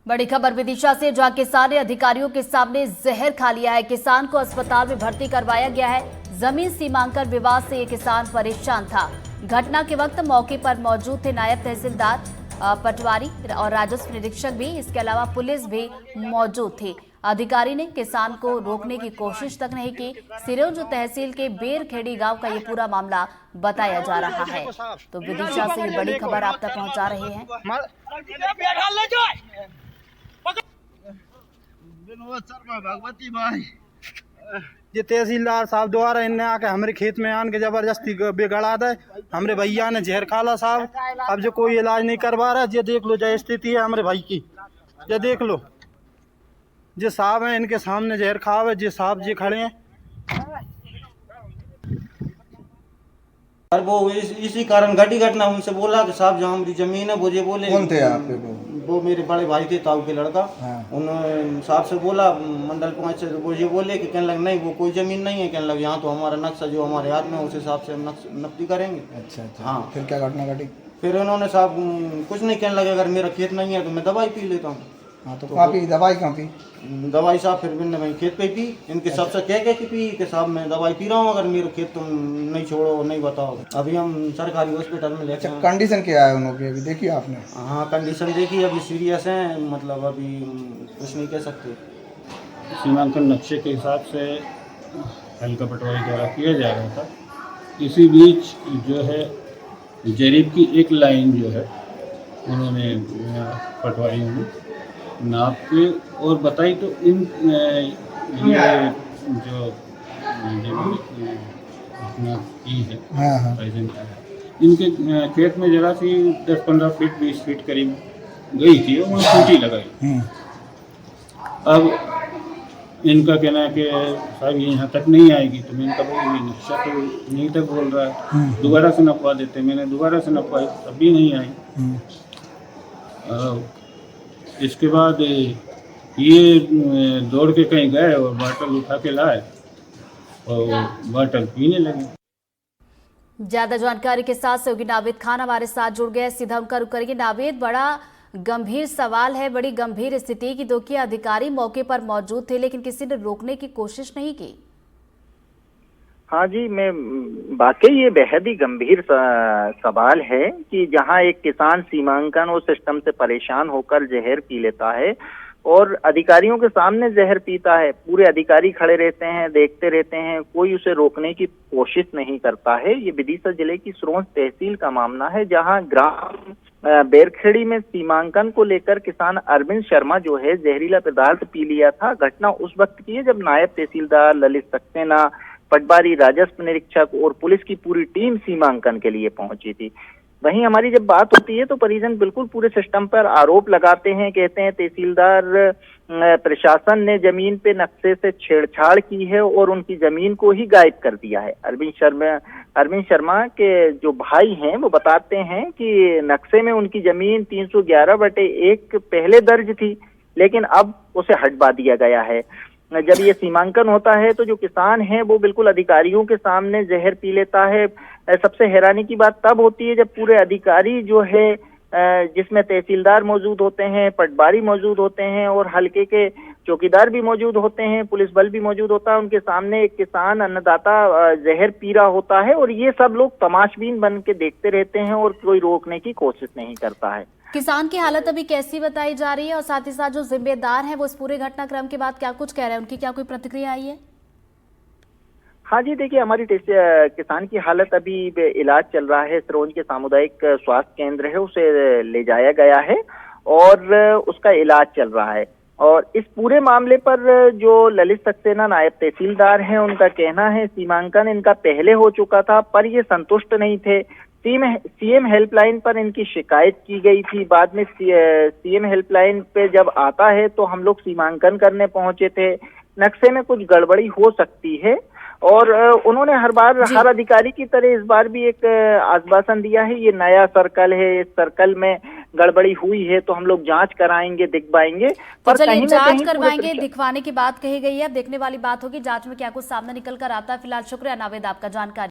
बड़ी खबर विदिशा से, जहां किसान ने अधिकारियों के सामने जहर खा लिया है। किसान को अस्पताल में भर्ती करवाया गया है। जमीन सीमांकन विवाद से ये किसान परेशान था। घटना के वक्त मौके पर मौजूद थे नायब तहसीलदार पटवारी और राजस्व निरीक्षक भी। इसके अलावा पुलिस भी मौजूद थी। अधिकारी ने किसान को रोकने की कोशिश तक नहीं की। सिरोंज तहसील के बेरखेड़ी गांव का ये पूरा मामला बताया जा रहा है। तो विदिशा से ये बड़ी खबर आप तक पहुंचा रहे हैं। भगवती भाई ये तहसीलदार साहब द्वारा इनने आके हमारे खेत में आन के जबरदस्ती बिगड़ा दे। हमारे भैया ने जहर खाला साहब। अब जो कोई इलाज नहीं करवा रहा। ये देख लो जो स्थिति है हमारे भाई की, ये देख लो। जो साहब हैं इनके सामने जहर खावे, जो साहब जी खड़े हैं। और वो इसी कारण घटी घटना उनसे बोला कि साहब जहाँ हमारी जमीन है वो ये बोले। कौन थे आप? वो मेरे बड़े भाई थे, ताऊ के लड़का। हाँ। उन्होंने साहब से बोला मंडल 5 से, वो ये बोले कि कहने लग नहीं वो कोई जमीन नहीं है। कहने लग यहाँ तो हमारा नक्शा जो हमारे हाथ में उस हिसाब से हम नकदी करेंगे। अच्छा। हाँ। फिर क्या घटना घटी? फिर उन्होंने साहब कुछ नहीं कहने लगे, अगर मेरा खेत नहीं है तो मैं दवाई पी लेता हूँ। हाँ तो कहाँ पी दवाई? कहाँ पी दवाई साहब? फिर मैंने भाई खेत पे पी। इनके सबसे कह के कि पी कि साहब मैं दवाई पी रहा हूँ, अगर मेरे खेत तुम नहीं छोड़ो नहीं बताओ। अभी हम सरकारी हॉस्पिटल में लेके अच्छा, कंडीशन क्या है उनकी अभी देखी आपने? हाँ कंडीशन देखी, अभी सीरियस है, मतलब अभी कुछ नहीं कह सकते। सीमांकन नक्शे के हिसाब से हल्का पटवारी द्वारा किया जा रहा था। इसी बीच जो है जरीब की एक लाइन जो है उन्होंने पटवारियों ने नाप के और बताई। तो इन ये जो घटना की है, हाँ। इनके खेत में जरा सी 10-15 फीट 20 फीट करीब गई थी और वहाँ टूटी लगाई। अब इनका कहना है कि साहब ये यहाँ तक नहीं आएगी। तो मैंने कहा भाई नक्शा तो यहीं तक बोल रहा है, दोबारा से नपवा देते। मैंने दोबारा से नपवाई, तब भी नहीं आई। इसके बाद ये दौड़ के कहीं गए और बाटल उठा के लाए और बाटल पीने लगे। ज्यादा जानकारी के साथ सहयोगी नावेद खान हमारे साथ जुड़ गए। सीधा उनका रुख करेंगे। नावेद, बड़ा गंभीर सवाल है, बड़ी गंभीर स्थिति की। दो कि अधिकारी मौके पर मौजूद थे लेकिन किसी ने रोकने की कोशिश नहीं की। हाँ जी, मैं वाकई ये बेहद ही गंभीर सवाल है कि जहाँ एक किसान सीमांकन और सिस्टम से परेशान होकर जहर पी लेता है और अधिकारियों के सामने जहर पीता है। पूरे अधिकारी खड़े रहते हैं, देखते रहते हैं, कोई उसे रोकने की कोशिश नहीं करता है। ये विदिशा जिले की सिरोंज तहसील का मामला है, जहाँ ग्राम बेरखेड़ी में सीमांकन को लेकर किसान अरविंद शर्मा जो है जहरीला पदार्थ पी लिया था। घटना उस वक्त की है जब नायब तहसीलदार ललित सक्सेना, पटवारी, राजस्व निरीक्षक और पुलिस की पूरी टीम सीमांकन के लिए पहुंची थी। वहीं हमारी जब बात होती है तो परिजन बिल्कुल पूरे सिस्टम पर आरोप लगाते हैं। कहते हैं तहसीलदार प्रशासन ने जमीन पे नक्शे से छेड़छाड़ की है और उनकी जमीन को ही गायब कर दिया है। अरविंद शर्मा के जो भाई हैं वो बताते हैं कि नक्शे में उनकी जमीन 311/1 पहले दर्ज थी, लेकिन अब उसे हटवा दिया गया है। जब ये सीमांकन होता है तो जो किसान है वो बिल्कुल अधिकारियों के सामने जहर पी लेता है। सबसे हैरानी की बात तब होती है जब पूरे अधिकारी जो है, जिसमें तहसीलदार मौजूद होते हैं, पटवारी मौजूद होते हैं और हल्के के चौकीदार भी मौजूद होते हैं, पुलिस बल भी मौजूद होता है, उनके सामने एक किसान अन्नदाता जहर पी रहा होता है और ये सब लोग तमाशबीन बन के देखते रहते हैं और कोई रोकने की कोशिश नहीं करता है। किसान की हालत अभी कैसी बताई जा रही है और साथ ही साथ जो जिम्मेदार हैं वो इस पूरे घटनाक्रम के बाद क्या कुछ कह रहे हैं, उनकी क्या कोई प्रतिक्रिया आई है? हाँ जी, देखिए हमारी किसान की हालत अभी इलाज चल रहा है। सिरोंज के सामुदायिक स्वास्थ्य केंद्र है, उसे ले जाया गया है और उसका इलाज चल रहा है। और इस पूरे मामले पर जो ललित सक्सेना नायब तहसीलदार हैं, उनका कहना है सीमांकन इनका पहले हो चुका था पर ये संतुष्ट नहीं थे। सीएम हेल्पलाइन पर इनकी शिकायत की गई थी। बाद में सीएम हेल्पलाइन पे जब आता है तो हम लोग सीमांकन करने पहुंचे थे। नक्शे में कुछ गड़बड़ी हो सकती है और उन्होंने हर अधिकारी की तरह इस बार भी एक आश्वासन दिया है, ये नया सर्कल है, इस सर्कल में गड़बड़ी हुई है तो हम लोग जांच कराएंगे, दिखवाएंगे। पर चलिए जांच करवाएंगे, दिखवाने की बात कही गई है। अब देखने वाली बात होगी जांच में क्या कुछ सामने निकल कर आता है। फिलहाल शुक्रिया नावेद आपका जानकारी।